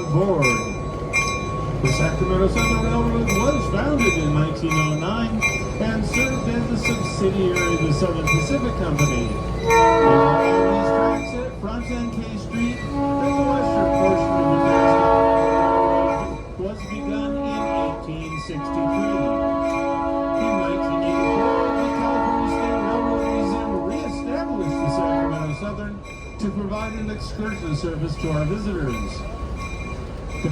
Board. The Sacramento Southern Railroad was founded in 1909 and served as a subsidiary of the Southern Pacific Company. Along these tracks at Front and K Street, and the western portion of the Railroad was begun in 1863. In 1984, the California State Railroad Museum re-established the Sacramento Southern to provide an excursion service to our visitors. The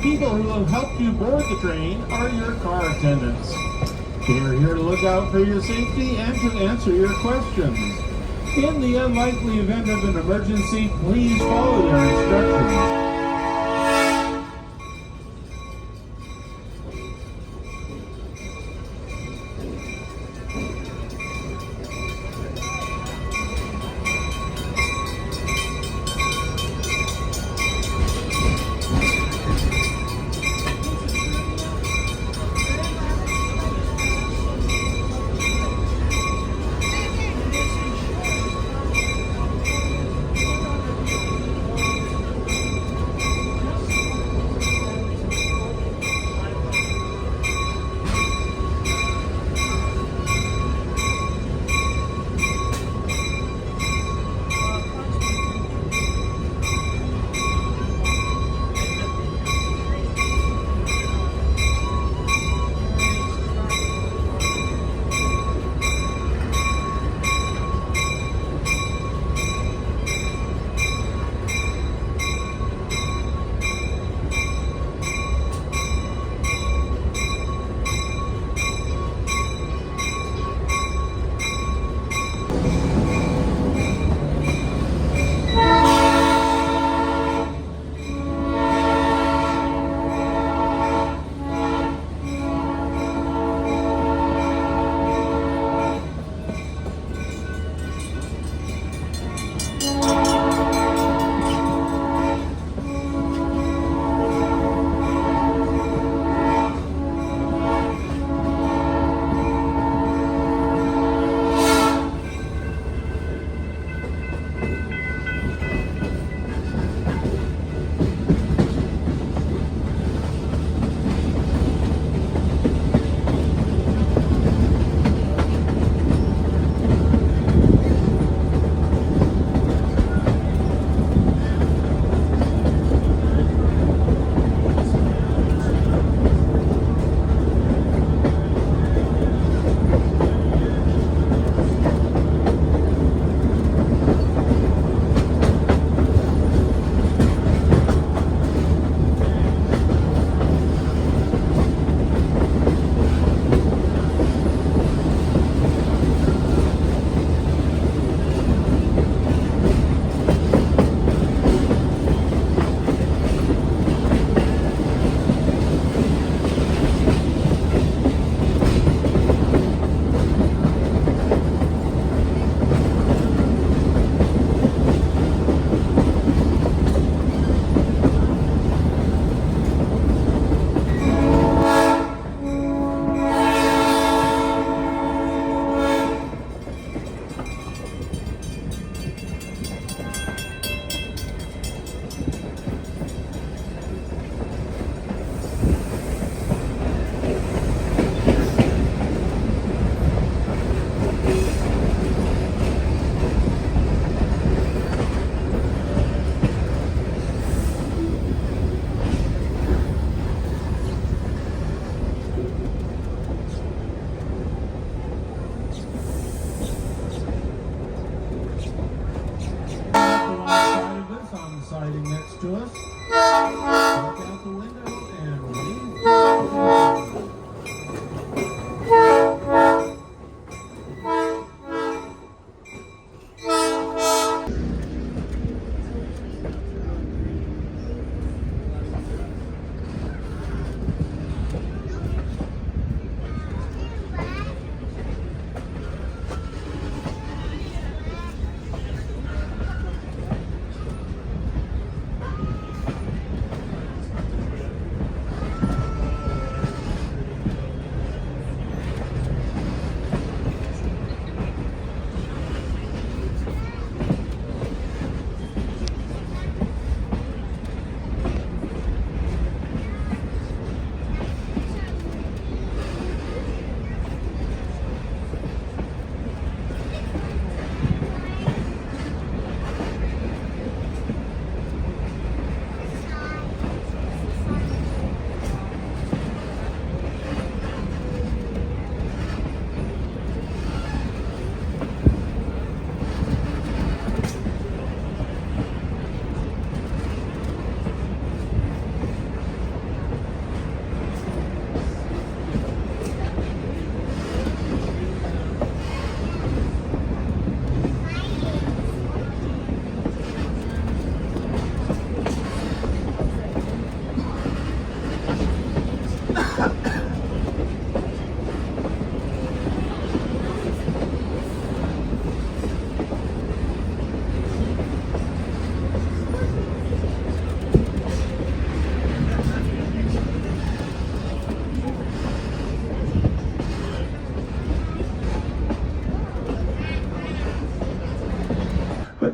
people who have helped you board the train are your car attendants. They are here to look out for your safety and to answer your questions. In the unlikely event of an emergency, please follow their instructions.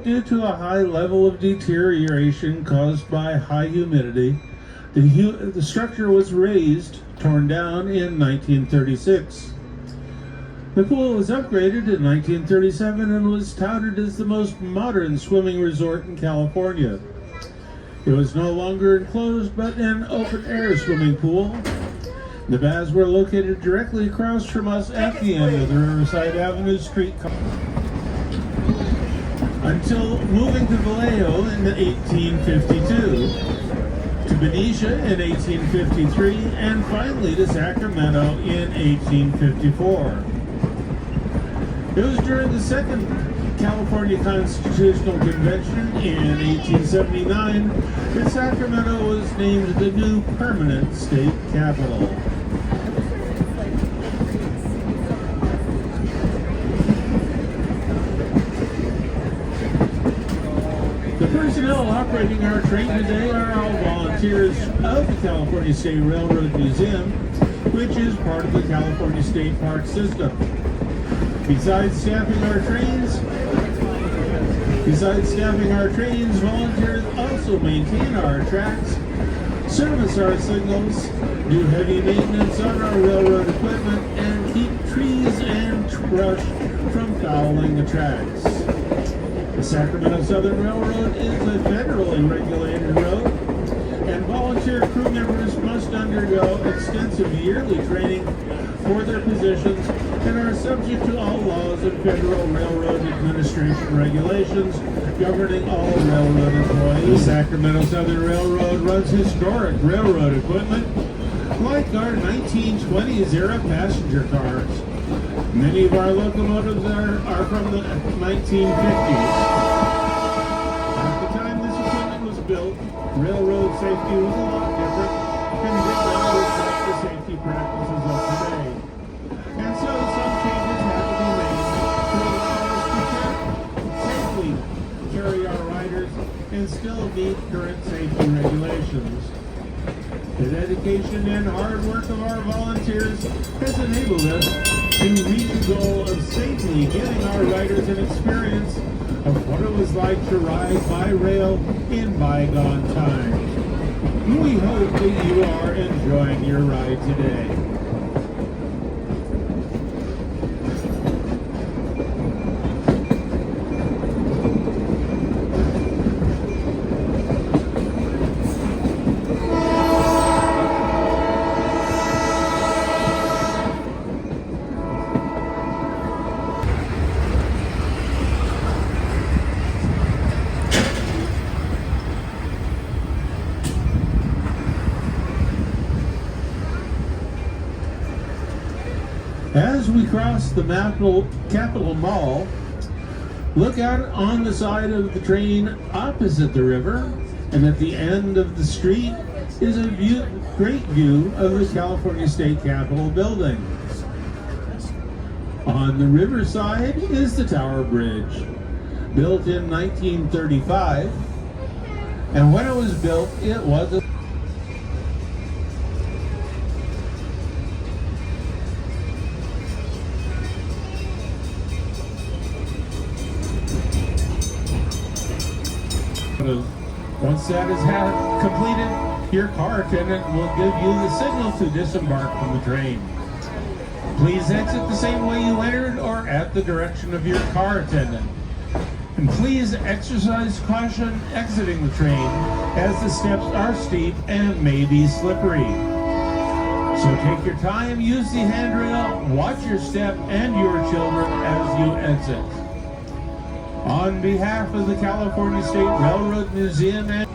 But due to a high level of deterioration caused by high humidity, the structure was torn down in 1936. The pool was upgraded in 1937 and was touted as the most modern swimming resort in California. It was no longer enclosed but an open-air swimming pool. The baths were located directly across from us at the end of the Riverside Avenue Street. Until moving to Vallejo in 1852, to Benicia in 1853, and finally to Sacramento in 1854. It was during the Second California Constitutional Convention in 1879 that Sacramento was named the new permanent state capital. The personnel operating our train today are all volunteers of the California State Railroad Museum, which is part of the California State Park system. Besides staffing our trains, volunteers also maintain our tracks, service our signals, do heavy maintenance on our railroad equipment, and keep trees and brush from fouling the tracks. The Sacramento Southern Railroad is a federally regulated road, and volunteer crew members must undergo extensive yearly training for their positions and are subject to all laws and Federal Railroad Administration regulations governing all railroad employees. The Sacramento Southern Railroad runs historic railroad equipment like our 1920s era passenger cars. Many of our locomotives are from the 1950s. At the time this equipment was built, railroad safety was a lot different and did not reflect the safety practices of today. And so some changes had to be made to allow us to safely carry our riders and still meet current safety regulations. The dedication and hard work of our volunteers has enabled us to reach the goal of safely giving our riders an experience of what it was like to ride by rail in bygone times. We hope that you are enjoying your ride today. As we cross the Capitol Mall, look out on the side of the train opposite the river, and at the end of the street is a great view of the California State Capitol building. On the riverside is the Tower Bridge, built in 1935, and when it was built, it was a Once that is completed, your car attendant will give you the signal to disembark from the train. Please exit the same way you entered or at the direction of your car attendant. And please exercise caution exiting the train, as the steps are steep and may be slippery. So take your time, use the handrail, watch your step and your children as you exit. On behalf of the California State Railroad Museum and